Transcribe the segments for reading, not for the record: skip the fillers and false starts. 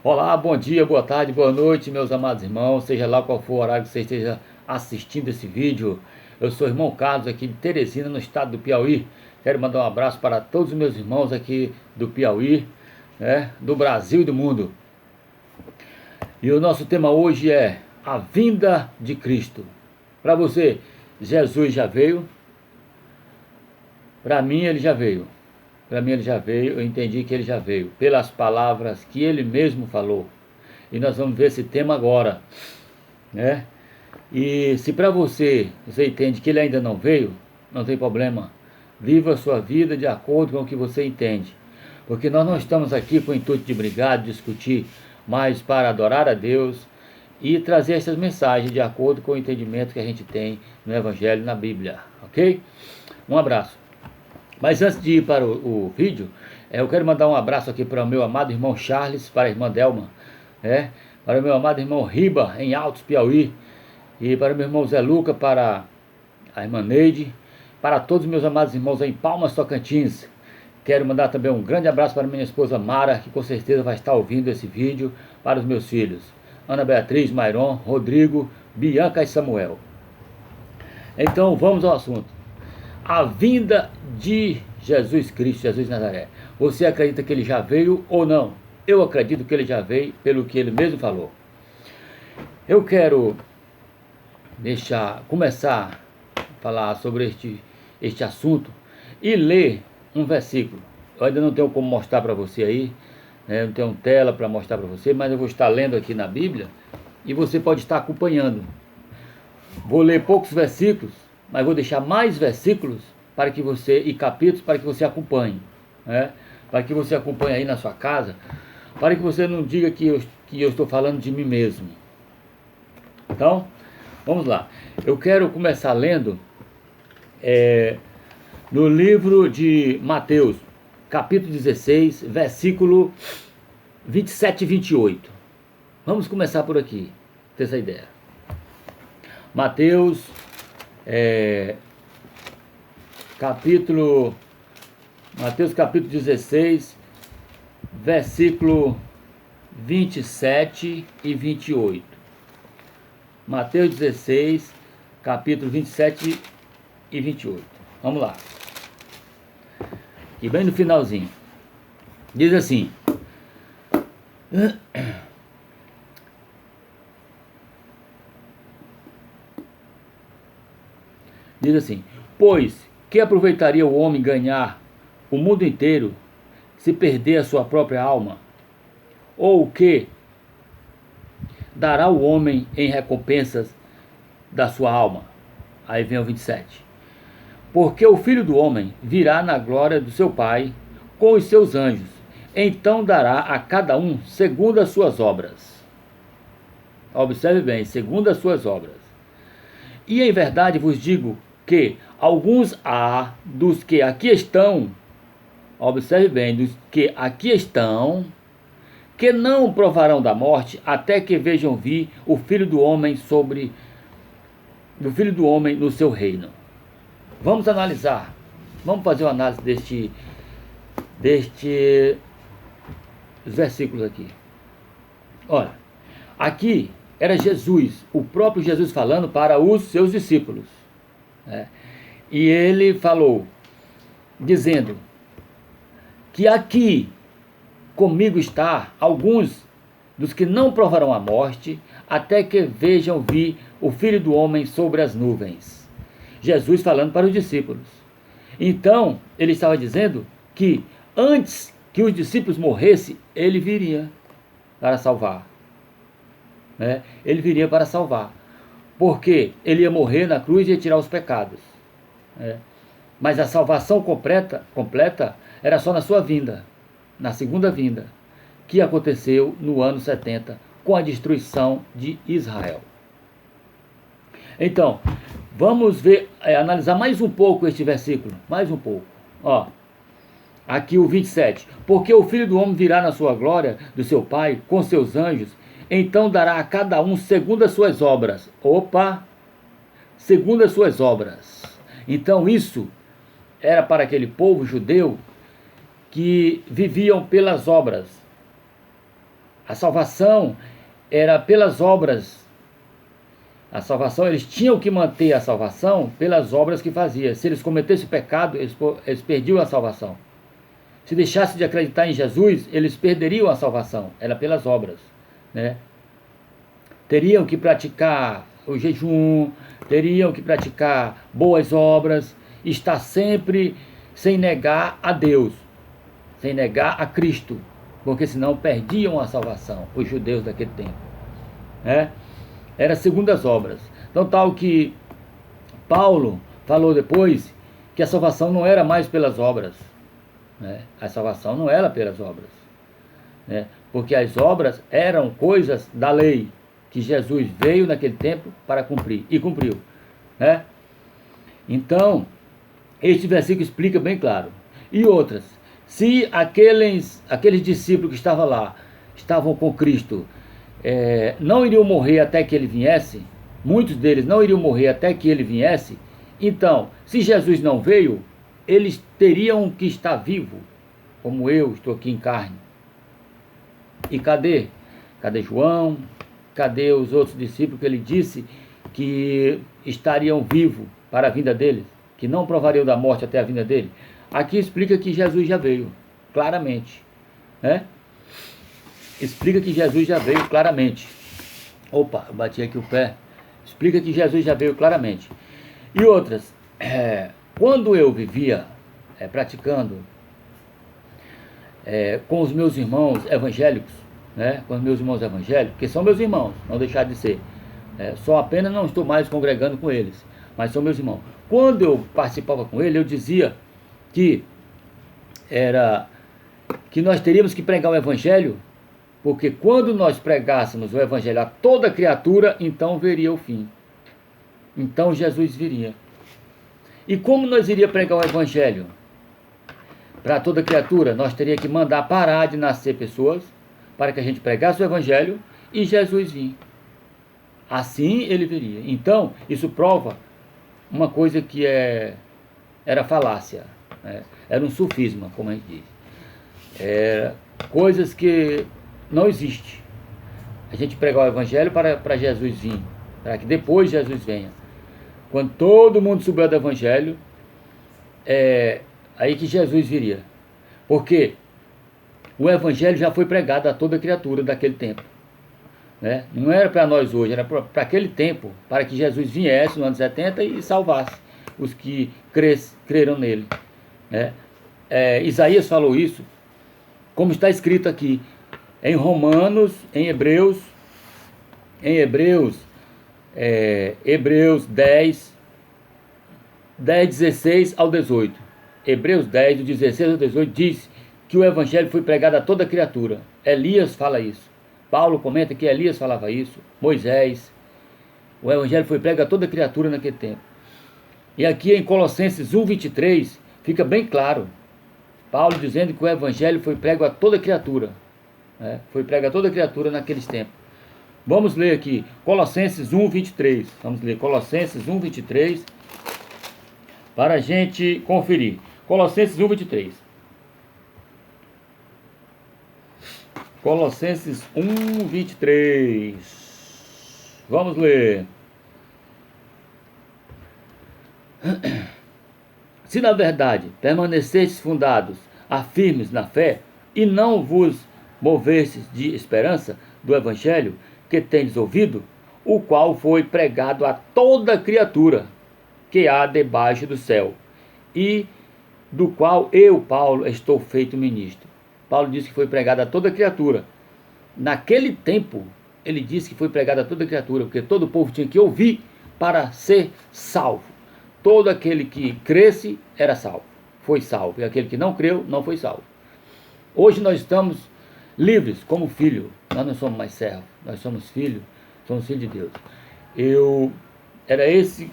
Olá, bom dia, boa tarde, boa noite, meus amados irmãos, seja lá qual for o horário que você esteja assistindo esse vídeo. Eu sou o irmão Carlos, aqui de Teresina, no estado do Piauí. Quero mandar um abraço para todos os meus irmãos aqui do Piauí, do Brasil e do mundo. E o nosso tema hoje é a vinda de Cristo. Para você, Jesus já veio? Para mim, ele já veio. Para mim ele já veio, eu entendi que ele já veio, pelas palavras que ele mesmo falou. E nós vamos ver esse tema agora, né? E se para você entende que ele ainda não veio, não tem problema. Viva a sua vida de acordo com o que você entende. Porque nós não estamos aqui com o intuito de brigar, de discutir, mas para adorar a Deus e trazer essas mensagens de acordo com o entendimento que a gente tem no Evangelho e na Bíblia, ok? Um abraço. Mas antes de ir para o vídeo, eu quero mandar um abraço aqui para o meu amado irmão Charles, para a irmã Delma, para o meu amado irmão Riba, em Altos, Piauí, e para o meu irmão Zé Luca, para a irmã Neide, para todos os meus amados irmãos em Palmas, Tocantins. Quero mandar também um grande abraço para minha esposa Mara, que com certeza vai estar ouvindo esse vídeo, para os meus filhos, Ana Beatriz, Mairon, Rodrigo, Bianca e Samuel. Então vamos ao assunto. A vinda de Jesus Cristo, Jesus de Nazaré. Você acredita que ele já veio ou não? Eu acredito que ele já veio, pelo que ele mesmo falou. Eu quero começar a falar sobre este assunto e ler um versículo. Eu ainda não tenho como mostrar para você aí, não tenho tela para mostrar para você, mas eu vou estar lendo aqui na Bíblia e você pode estar acompanhando. Vou ler poucos versículos, mas vou deixar mais versículos e capítulos para que você acompanhe, para que você acompanhe aí na sua casa, para que você não diga que eu estou falando de mim mesmo. Então, vamos lá. Eu quero começar lendo no livro de Mateus, capítulo 16, versículo 27 e 28. Vamos começar por aqui, ter essa ideia. Mateus capítulo 16, versículo 27 e 28. Mateus 16, capítulo 27 e 28. Vamos lá. E bem no finalzinho. Diz assim: pois que aproveitaria o homem ganhar o mundo inteiro se perder a sua própria alma? Ou o que dará o homem em recompensas da sua alma? Aí vem o 27. Porque o Filho do Homem virá na glória do seu Pai com os seus anjos, então dará a cada um segundo as suas obras. Observe bem, segundo as suas obras. E em verdade vos digo que alguns há dos que aqui estão, observe bem, dos que aqui estão, que não provarão da morte até que vejam vir o Filho do Homem no seu reino. Vamos analisar, vamos fazer uma análise destes versículos aqui. Olha, aqui era Jesus, o próprio Jesus falando para os seus discípulos. E ele falou, dizendo que aqui comigo está alguns dos que não provarão a morte até que vejam vir o Filho do Homem sobre as nuvens. Jesus falando para os discípulos. Então ele estava dizendo que antes que os discípulos morressem, ele viria para salvar. Ele viria para salvar. Porque ele ia morrer na cruz e ia tirar os pecados. Mas a salvação completa era só na sua vinda, na segunda vinda, que aconteceu no ano 70, com a destruição de Israel. Então, vamos ver, analisar mais um pouco este versículo, mais um pouco. Aqui o 27. Porque o Filho do Homem virá na sua glória do seu Pai com seus anjos, então dará a cada um segundo as suas obras. Segundo as suas obras. Então isso era para aquele povo judeu que viviam pelas obras. A salvação era pelas obras. A salvação, eles tinham que manter a salvação pelas obras que faziam. Se eles cometessem pecado, eles perdiam a salvação. Se deixassem de acreditar em Jesus, eles perderiam a salvação. Era pelas obras, né? Teriam que praticar o jejum, teriam que praticar boas obras, estar sempre sem negar a Deus, sem negar a Cristo, porque senão perdiam a salvação, os judeus daquele tempo, né? Era segundo as obras. Então, tal que Paulo falou depois que a salvação não era mais pelas obras, né? A salvação não era pelas obras, né? Porque as obras eram coisas da lei, que Jesus veio naquele tempo para cumprir, e cumpriu, né? Então, este versículo explica bem claro. E outras, se aqueles discípulos que estavam lá, estavam com Cristo, não iriam morrer até que ele viesse, muitos deles não iriam morrer até que ele viesse, então, se Jesus não veio, eles teriam que estar vivos, como eu estou aqui em carne. E cadê? Cadê João? Cadê os outros discípulos que ele disse que estariam vivos para a vinda dele, que não provariam da morte até a vinda dele? Aqui explica que Jesus já veio, claramente, né? Explica que Jesus já veio claramente. Opa, bati aqui o pé. Explica que Jesus já veio claramente. E outras, quando eu vivia praticando com os meus irmãos evangélicos, né, com os meus irmãos evangélicos, que são meus irmãos, não deixar de ser, só apenas não estou mais congregando com eles, mas são meus irmãos. Quando eu participava com ele, eu dizia que nós teríamos que pregar o evangelho, porque quando nós pregássemos o evangelho a toda criatura, então veria o fim, então Jesus viria. E como nós iríamos pregar o evangelho para toda criatura? Nós teríamos que mandar parar de nascer pessoas, para que a gente pregasse o evangelho e Jesus vir. Assim ele viria. Então, isso prova uma coisa que era falácia, né? Era um sofisma, como a gente diz. Coisas que não existem. A gente pregar o evangelho para Jesus vir, para que depois Jesus venha. Quando todo mundo souber do evangelho, aí que Jesus viria. Porque o evangelho já foi pregado a toda criatura daquele tempo, né? Não era para nós hoje, era para aquele tempo, para que Jesus viesse no ano 70 e salvasse os que creram nele, né? Isaías falou isso, como está escrito aqui em Romanos, em Hebreus 10, 16 ao 18. Hebreus 10, do 16 ao 18, diz que o evangelho foi pregado a toda criatura. Elias fala isso. Paulo comenta que Elias falava isso. Moisés. O evangelho foi pregado a toda criatura naquele tempo. E aqui em Colossenses 1, 23, fica bem claro. Paulo dizendo que o evangelho foi prego a toda criatura, né? Foi prego a toda criatura naqueles tempos. Vamos ler aqui, Colossenses 1, 23. Vamos ler Colossenses 1, 23, para a gente conferir. Colossenses 1, 23. Colossenses 1, 23. Vamos ler. Se na verdade permanecestes fundados, afirmes na fé, e não vos movestes de esperança do evangelho que tendes ouvido, o qual foi pregado a toda criatura que há debaixo do céu, e do qual eu, Paulo, estou feito ministro. Paulo disse que foi pregado a toda criatura. Naquele tempo, ele disse que foi pregado a toda criatura, porque todo o povo tinha que ouvir para ser salvo. Todo aquele que cresce era salvo, foi salvo, e aquele que não creu não foi salvo. Hoje nós estamos livres como filho, nós não somos mais servos, nós somos filhos de Deus. Era esse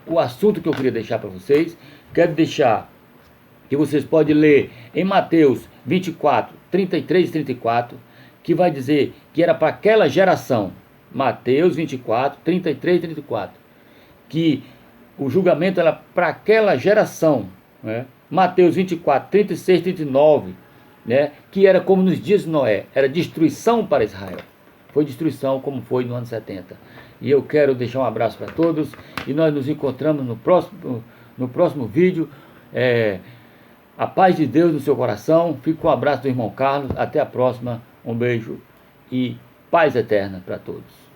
o assunto que eu queria deixar para vocês. Quero deixar que vocês podem ler em Mateus 24, 33 e 34, que vai dizer que era para aquela geração. Mateus 24, 33 e 34, que o julgamento era para aquela geração, né? Mateus 24, 36 e 39, né, que era como nos dias de Noé, era destruição para Israel. Foi destruição como foi no ano 70. E eu quero deixar um abraço para todos e nós nos encontramos no próximo vídeo. A paz de Deus no seu coração. Fico com o abraço do irmão Carlos. Até a próxima. Um beijo e paz eterna para todos.